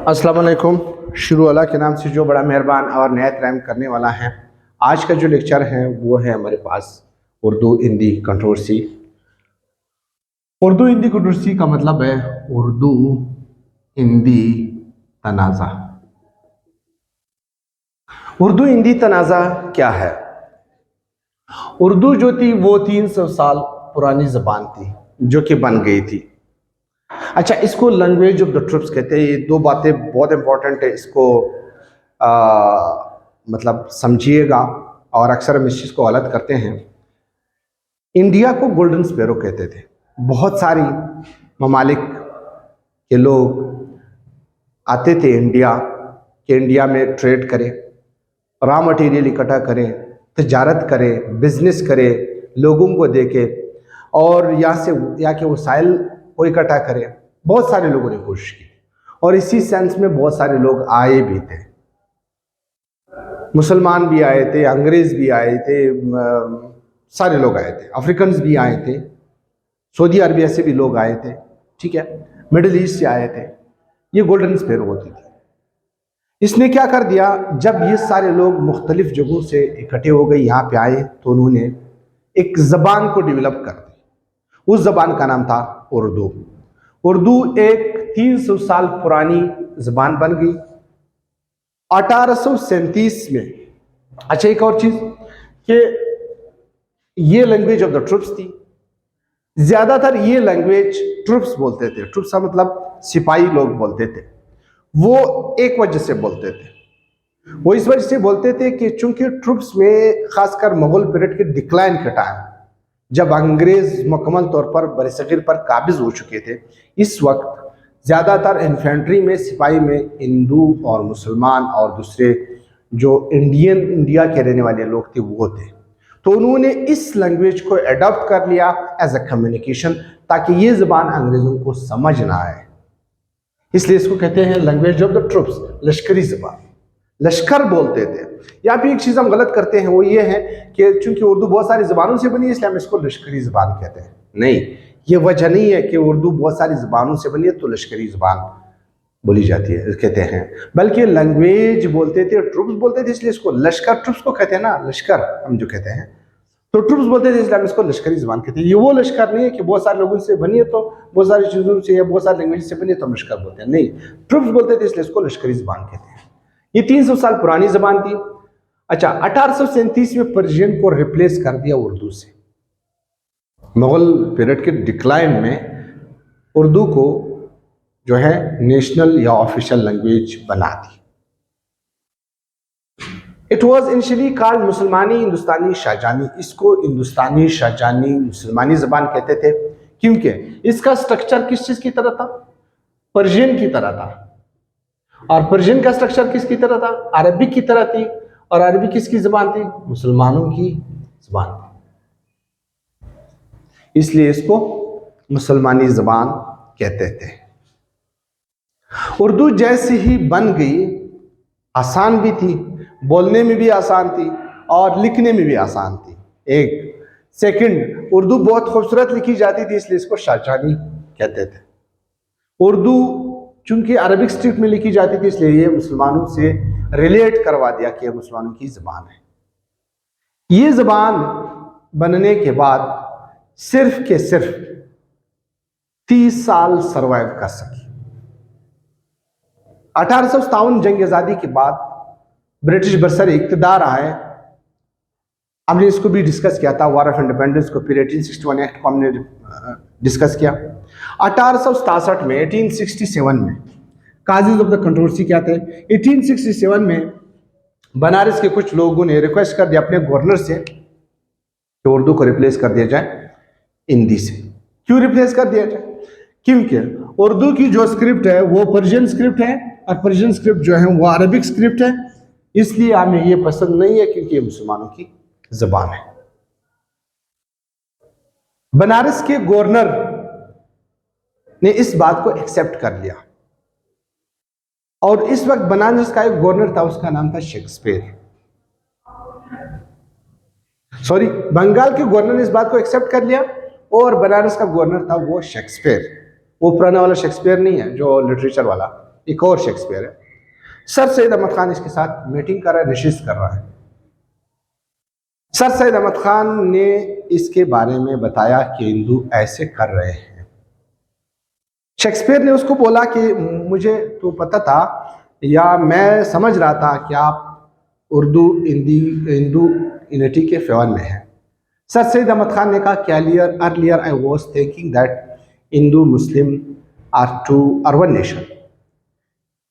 अस्सलाम वालेकुम। शुरू अल्लाह के नाम से जो बड़ा मेहरबान और नहायत रहम करने वाला है। आज का जो लेक्चर है वो है हमारे पास उर्दू हिंदी कंट्रोवर्सी। उर्दू हिंदी कंट्रोवर्सी का मतलब है उर्दू हिंदी तनाज़ा। उर्दू हिंदी तनाज़ा क्या है? उर्दू जो थी वो 300 साल पुरानी ज़बान थी जो कि बन गई थी। अच्छा, इसको लैंग्वेज ऑफ द ट्रुप्स कहते हैं। ये दो बातें बहुत इंपॉर्टेंट है, इसको मतलब समझिएगा। और अक्सर हम इस चीज़ को गलत करते हैं। इंडिया को गोल्डन स्पैरो कहते थे। बहुत सारी ममालिक के लोग आते थे इंडिया में ट्रेड करें, रॉ मटेरियल इकट्ठा करें, तजारत करें, बिजनेस करें, लोगों को देके और यहाँ के वसाइल को इकट्ठा करें। बहुत सारे लोगों ने कोशिश की और इसी सेंस में बहुत सारे लोग आए भी थे। मुसलमान भी आए थे, अंग्रेज भी आए थे, सारे लोग आए थे, अफ्रीकन्स भी आए थे, सऊदी अरबिया से भी लोग आए थे, ठीक है, मिडिल ईस्ट से आए थे। ये गोल्डन स्पैरो होती थी। इसने क्या कर दिया, जब ये सारे लोग मुख्तलिफ जगहों से इकट्ठे हो गए, यहाँ पे आए, तो उन्होंने एक ज़बान को डेवलप कर दी। उस ज़बान का नाम था उर्दू। उर्दू एक 300 साल पुरानी ज़बान बन गई 1837 में। अच्छा, एक और चीज़ कि ये लैंग्वेज ऑफ द ट्रुप्स थी। ज़्यादातर ये लैंग्वेज ट्रुप्स बोलते थे। ट्रुप्स का मतलब सिपाही लोग बोलते थे। वो एक वजह से बोलते थे, वो इस वजह से बोलते थे कि चूंकि ट्रुप्स में खासकर मुगल पीरियड के डिक्लाइन के टाइम, जब अंग्रेज मुकम्मल तौर पर बरसगीर पर काबिज हो चुके थे, इस वक्त ज़्यादातर इन्फेंट्री में, सिपाही में हिंदू और मुसलमान और दूसरे जो इंडिया के रहने वाले लोग थे वो थे। तो उन्होंने इस लैंग्वेज को एडॉप्ट कर लिया एज अ कम्युनिकेशन, ताकि ये ज़बान अंग्रेज़ों को समझ ना आए। इसलिए इसको कहते हैं लैंग्वेज ऑफ द ट्रुप्स, लश्करी ज़बान। लश्कर बोलते थे। यहाँ पे एक चीज़ हम गलत करते हैं, वो ये है कि चूंकि उर्दू बहुत सारी ज़बानों से बनी है इसलिए हम इसको लश्करी ज़बान कहते हैं। नहीं, ये वजह नहीं है कि उर्दू बहुत सारी ज़बानों से बनी है तो लश्करी ज़बान बोली जाती है कहते हैं, बल्कि लैंग्वेज बोलते थे, ट्रुप्स बोलते थे, इसलिए इसको लश्कर, ट्रुप्स को कहते हैं ना लश्कर हम जो कहते हैं, तो ट्रुप्स बोलते थे इसलिए हम इसको लश्करी ज़बान कहते हैं। ये वो लश्कर नहीं है कि बहुत सारे लोगों से बनी है तो बहुत सारी चीज़ों से या बहुत सारी लैंग्वेज से बनी है तो हम लश्कर बोलते हैं। नहीं, ट्रुप्स बोलते थे इसलिए इसको लश्करी ज़बान कहते हैं। ये 300 साल पुरानी ज़बान थी। अच्छा, 1837 में पर्शियन को रिप्लेस कर दिया उर्दू से। मुगल पीरियड के डिक्लाइन में उर्दू को जो है नेशनल या ऑफिशियल लैंग्वेज बना दी। इट वॉज इनिशियली कॉल्ड मुसलमानी हिंदुस्तानी शाहजहानी। इसको हिंदुस्तानी शाहजहानी मुसलमानी ज़बान कहते थे क्योंकि इसका स्ट्रक्चर किस चीज़ की तरह था? पर्शियन की तरह था। और पर्शियन का स्ट्रक्चर किसकी तरह था? अरबिक की तरह थी। और अरबी किसकी ज़बान थी? मुसलमानों की ज़बान थी। इसलिए इसको मुसलमानी ज़बान कहते थे। उर्दू जैसी ही बन गई, आसान भी थी, बोलने में भी आसान थी और लिखने में भी आसान थी। एक सेकंड, उर्दू बहुत खूबसूरत लिखी जाती थी इसलिए इसको शाहजहानी कहते थे। उर्दू चूंकि अरबिक स्क्रिप्ट में लिखी जाती थी इसलिए ये मुसलमानों से रिलेट करवा दिया कि मुसलमानों की ज़बान है। ये ज़बान बनने के बाद सिर्फ के सिर्फ 30 साल सरवाइव कर सकी। 1857 जंग आज़ादी के बाद ब्रिटिश बरसर इक़्तिदार आए। हमने इसको भी डिस्कस किया था, वॉर ऑफ इंडिपेंडेंस को, फिर 1861 एक्ट को हमने डिस्कस किया। 1867 में 1867 में काजेज ऑफ द कंट्रोवर्सी क्या थे? 1867 में बनारस के कुछ लोगों ने रिक्वेस्ट कर दिया अपने गवर्नर से कि उर्दू को रिप्लेस कर दिया जाए हिंदी से। क्यों रिप्लेस कर दिया जाए? क्योंकि उर्दू की जो स्क्रिप्ट है वो पर्शियन स्क्रिप्ट है और पर्शियन स्क्रिप्ट जो है वो अरबिक स्क्रिप्ट है, इसलिए हमें ये पसंद नहीं है क्योंकि ये मुसलमानों की ज़बान है। बनारस के गवर्नर ने इस बात को एक्सेप्ट कर लिया और इस वक्त बनारस का एक गवर्नर था, उसका नाम था शेक्सपियर। सॉरी, बंगाल के गवर्नर ने इस बात को एक्सेप्ट कर लिया और बनारस का गवर्नर था वो शेक्सपियर। वो पुराना वाला शेक्सपियर नहीं है जो लिटरेचर वाला, एक और शेक्सपियर है। सर सैयद अहमद खान इसके साथ मीटिंग कर रहा है, नशिस्त कर रहा है। सर सैयद अहमद खान ने इसके बारे में बताया कि हिंदू ऐसे कर रहे हैं। शेक्सपियर ने उसको बोला कि मुझे तो पता था या मैं समझ रहा था कि आप उर्दू हिंदू यूनिटी के फेवर में है। सर सैयद अहमद खान ने कहा कि earlier I was thinking that Hindu Muslim are two urban nation,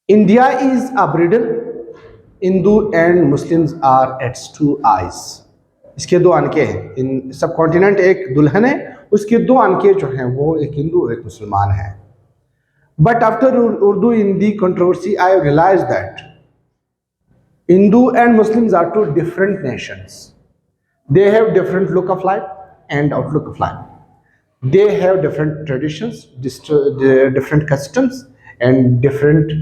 India is a bridal, Hindu and Muslims are its two eyes. इसके दो अनके हैं, इन सब कॉन्टिनेंट एक दुल्हन है, उसके दो अनके जो हैं वो एक हिंदू और एक मुसलमान है। But after Urdu Hindi controversy I realize that Hindu and Muslims are two different nations. They have different look of life and outlook of life. They have different traditions, different customs and different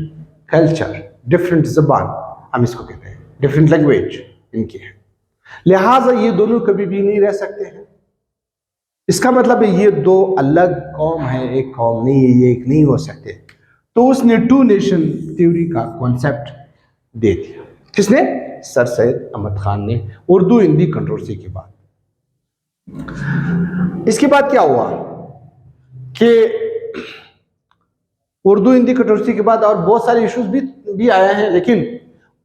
culture, different ज़बान हम इसको कहते हैं, different language इनकी है। लिहाजा ये दोनों कभी भी नहीं रह सकते हैं। इसका मतलब है ये दो अलग कौम है, एक कौम नहीं है, ये एक नहीं हो सकते। तो उसने टू नेशन थ्योरी का कॉन्सेप्ट दे दिया। किसने? सर सैयद अहमद खान ने, उर्दू हिंदी कंट्रोवर्सी के बाद। इसके बाद क्या हुआ कि उर्दू हिंदी कंट्रोवर्सी के बाद और बहुत सारे इश्यूज भी आए हैं, लेकिन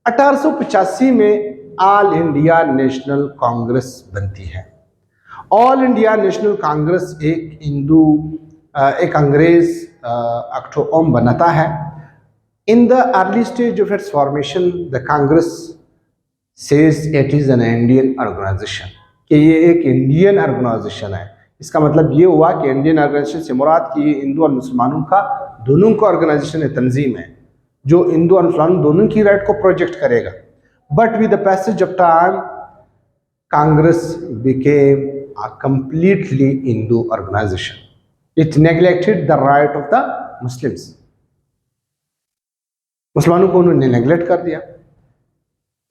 1885 में ऑल इंडिया नेशनल कांग्रेस बनती है। ऑल इंडिया नेशनल कांग्रेस एक हिंदू एक अंग्रेज एक्टोम बनाता है। In the early stage of its formation, the Congress says it is an Indian organization, कि ये एक इंडियन ऑर्गेनाइजेशन है। इसका मतलब ये हुआ कि इंडियन ऑर्गेनाइजेशन से मुराद कि हिंदू और मुसलमानों का दोनों का ऑर्गेनाइजेशन है, तंजीम है, जो हिंदू और मुसलमान दोनों की राइट को प्रोजेक्ट करेगा। But with the passage of time Congress became a completely Hindu organization. It neglected the right of the Muslims. मुसलमानों को उन्होंने नेगलेक्ट कर दिया।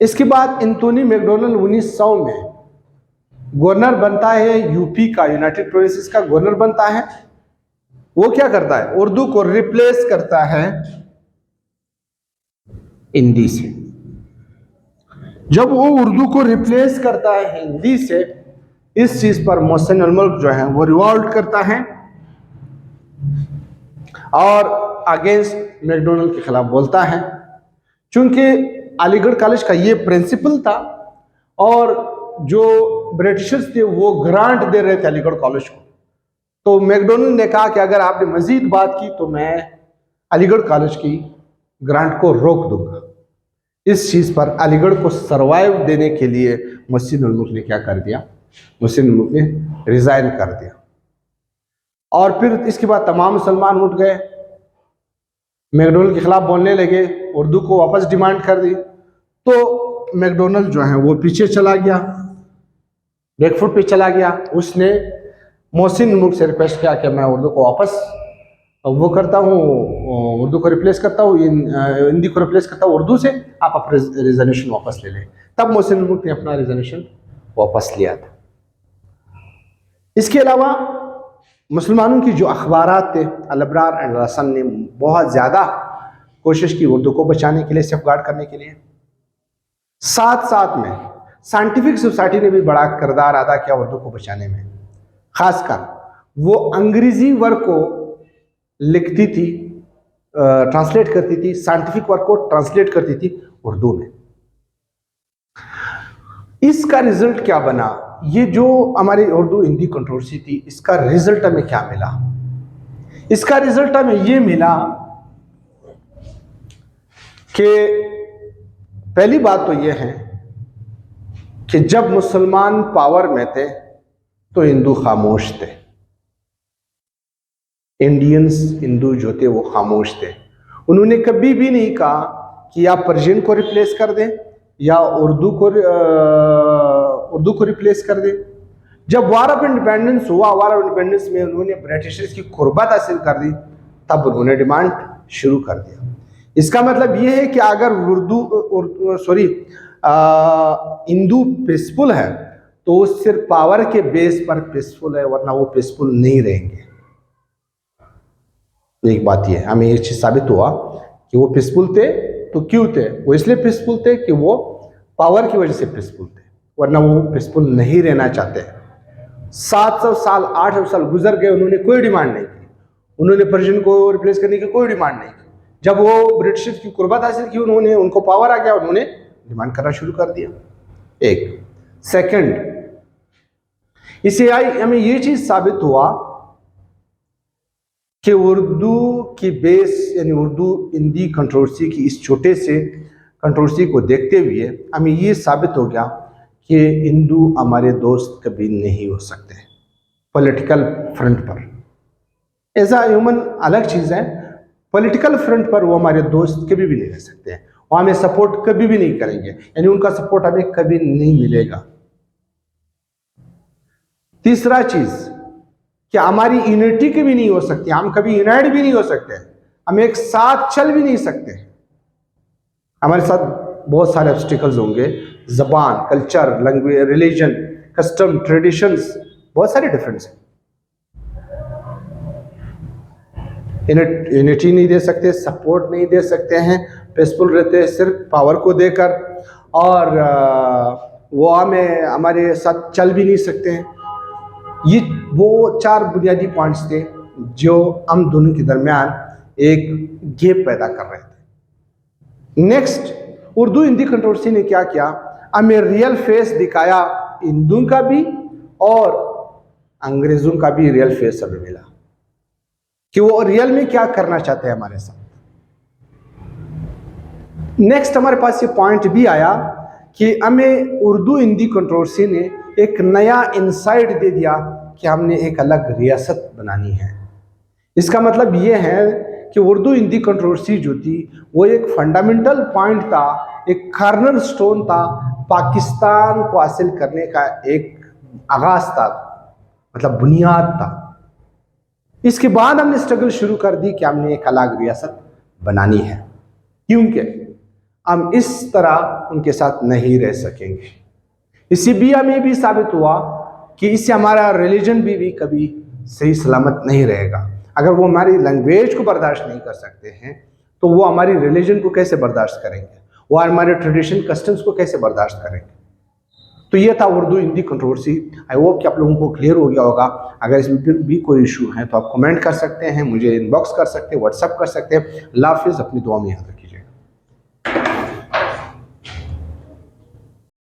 इसके बाद एंथोनी मैकडोनल्ड 1900 में गवर्नर बनता है यूपी का, यूनाइटेड प्रोविंसेस का गवर्नर बनता है। वो क्या करता है? उर्दू को रिप्लेस करता है हिंदी से। जब वो उर्दू को रिप्लेस करता है हिंदी से, इस चीज पर मोहसिन उल मुल्क जो है वो रिवॉल्ट करता है और अगेंस्ट मैकडोनल्ड के खिलाफ बोलता है। चूंकि अलीगढ़ कॉलेज का ये प्रिंसिपल था और जो ब्रिटिशर्स थे वो ग्रांट दे रहे थे अलीगढ़ कॉलेज को, तो मैकडोनल्ड ने कहा कि अगर आपने मजीद बात की तो मैं अलीगढ़ कॉलेज की ग्रांट को रोक दूंगा। इस चीज पर अलीगढ़ को सरवाइव देने के लिए मोहसिन उल मुल्क ने क्या कर दिया? मोहसिन उल मुल्क ने रिजाइन कर दिया। और फिर इसके बाद तमाम मुसलमान उठ गए, मैकडोनल्ड के खिलाफ बोलने लगे, उर्दू को वापस डिमांड कर दी। तो मैकडोनल्ड जो है वो पीछे चला गया, बैकफुट पे चला गया। उसने मोहसिन उल मुल्क से रिक्वेस्ट किया कि मैं उर्दू को वापस वो करता हूँ, उर्दू को रिप्लेस करता हूँ, हिंदी को रिप्लेस करता हूँ उर्दू से, आप अपना रिजर्वेशन वापस ले लें। तब मोहसिन उल मुल्क ने अपना रिजर्वेशन वापस लिया था। इसके अलावा मुसलमानों की जो अखबारात थे, अल अबरार एंड रसन ने बहुत ज़्यादा कोशिश की उर्दू को बचाने के लिए, सेफगार्ड करने के लिए। साथ साथ में साइंटिफिक सोसाइटी ने भी बड़ा किरदार अदा किया उर्दू को बचाने में। खासकर वो अंग्रेजी वर्क को लिखती थी, ट्रांसलेट करती थी, साइंटिफिक वर्क को ट्रांसलेट करती थी उर्दू में। इसका रिजल्ट क्या बना? ये जो हमारी उर्दू हिंदी कंट्रोवर्सी थी, इसका रिजल्ट हमें क्या मिला? इसका रिजल्ट हमें ये मिला कि पहली बात तो ये है कि जब मुसलमान पावर में थे तो हिंदू खामोश थे। इंडियंस हिंदू जो थे वो खामोश थे। उन्होंने कभी भी नहीं कहा कि आप पर्शियन को रिप्लेस कर दें या उर्दू को रिप्लेस कर दें। जब वार ऑफ इंडिपेंडेंस हुआ, वार ऑफ इंडिपेंडेंस में उन्होंने ब्रिटिशर्स की कुर्बत हासिल कर दी, तब उन्होंने डिमांड शुरू कर दिया। इसका मतलब ये है कि अगर हिंदू पीसफुल है तो वो सिर्फ पावर के बेस पर पीसफुल है, वरना वो पीसफुल नहीं रहेंगे। एक बात ये हमें ये चीज साबित हुआ कि वो पीसफुल थे। तो क्यों थे वो? इसलिए पीसफुल थे कि वो पावर की वजह से पीसफुल थे, वरना वो पीसफुल नहीं रहना चाहते। 700 साल 800 साल गुजर गए, उन्होंने कोई डिमांड नहीं की, उन्होंने पर्शियन को रिप्लेस करने की कोई डिमांड नहीं की। जब वो ब्रिटिश की कुर्बत हासिल की, उन्होंने, उनको पावर आ गया, उन्होंने डिमांड करना शुरू कर दिया। एक सेकंड, इससे हमें ये चीज साबित हुआ कि उर्दू की बेस यानी उर्दू हिंदी कंट्रोवर्सी की इस छोटे से कंट्रोवर्सी को देखते हुए हमें ये साबित हो गया कि हिंदू हमारे दोस्त कभी नहीं हो सकते पॉलिटिकल फ्रंट पर। ऐसा ह्यूमन अलग चीज़ है, पॉलिटिकल फ्रंट पर वो हमारे दोस्त कभी भी नहीं रह सकते हैं, वो हमें सपोर्ट कभी भी नहीं करेंगे, यानी उनका सपोर्ट हमें कभी नहीं मिलेगा। तीसरा चीज कि हमारी यूनिटी कभी नहीं हो सकती, हम कभी यूनाइट भी नहीं हो सकते, हम एक साथ चल भी नहीं सकते। हमारे साथ बहुत सारे ऑब्स्टिकल्स होंगे, जबान, culture, language, religion, custom, traditions, बहुत सारे डिफरेंस हैं। यूनिटी नहीं दे सकते, सपोर्ट नहीं दे सकते हैं, पीसफुल रहते हैं सिर्फ पावर को देकर, और वो हमें हमारे साथ चल भी नहीं सकते हैं। ये वो 4 बुनियादी पॉइंट्स थे जो हम दोनों के दरमियान एक गैप पैदा कर रहे थे। नेक्स्ट, उर्दू हिंदी कंट्रोवर्सी ने क्या किया, हमें रियल फेस दिखाया, हिंदुओं का भी और अंग्रेजों का भी रियल फेस हमें मिला कि वो रियल में क्या करना चाहते हैं हमारे साथ। नेक्स्ट हमारे पास ये पॉइंट भी आया कि हमें उर्दू हिंदी कंट्रोवर्सी ने एक नया इंसाइट दे दिया कि हमने एक अलग रियासत बनानी है। इसका मतलब ये है कि उर्दू हिंदी कंट्रोवर्सी जो थी वो एक फंडामेंटल पॉइंट था, एक कॉर्नर स्टोन था, पाकिस्तान को हासिल करने का एक आगाज था, मतलब बुनियाद था। इसके बाद हमने स्ट्रगल शुरू कर दी कि हमने एक अलग रियासत बनानी है, क्योंकि हम इस तरह उनके साथ नहीं रह सकेंगे। इसी भी हमें भी साबित हुआ कि इससे हमारा रिलीजन भी कभी सही सलामत नहीं रहेगा। अगर वो हमारी लैंग्वेज को बर्दाश्त नहीं कर सकते हैं तो वो हमारी रिलीजन को कैसे बर्दाश्त करेंगे, वो हमारे ट्रेडिशन कस्टम्स को कैसे बर्दाश्त करेंगे। तो ये था Urdu Hindi controversy. I hope कि आप लोगों को क्लियर हो गया होगा। अगर इसमें भी कोई इशू है तो आप कमेंट कर सकते हैं, मुझे इनबॉक्स कर सकते हैं, व्हाट्सअप कर सकते हैं। अल्लाह हाफिज़, अपनी दुआ में याद रखें।